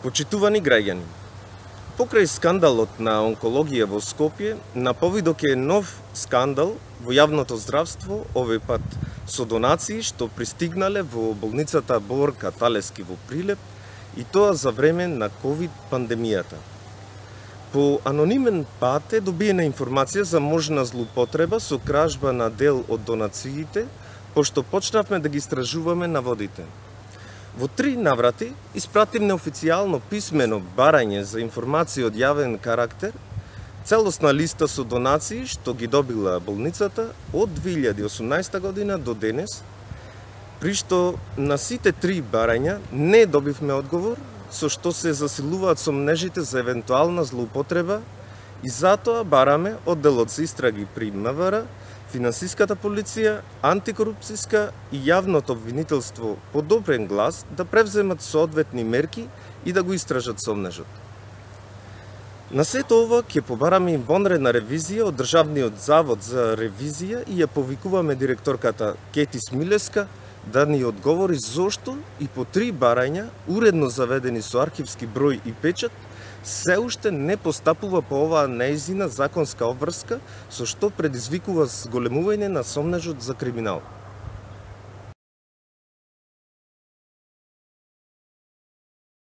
Почитувани граѓани, покрај скандалот на онкологија во Скопје, на повидок е нов скандал во јавното здравство, овој пат со донации што пристигнале во болницата Борка Талески во Прилеп, и тоа за време на ковид пандемијата. По анонимен пат е добиена информација за можна злоупотреба со кражба на дел од донациите, пошто почнавме да ги истражуваме наводите. Во 3 наврати испратим неофицијално писмено барање за информација од јавен карактер, целосна листа со донации што ги добила болницата од 2018 година до денес, при што на сите 3 барања не добивме одговор, со што се засилуваат сомнежите за евентуална злоупотреба, и затоа бараме одделот за истраги при МВР, Финансиската полиција, антикорупцијска и јавното обвинителство по добрен глас да превземат соодветни мерки и да го истражат сомнежот. На сето ова ќе побараме вонредна ревизија од Државниот завод за ревизија и ја повикуваме директорката Кети Смилевска да ни одговори зошто и по 3 барања, уредно заведени со архивски број и печат, се уште не постапува по оваа нејзина законска обврска, со што предизвикува зголемување на сомнежот за криминал.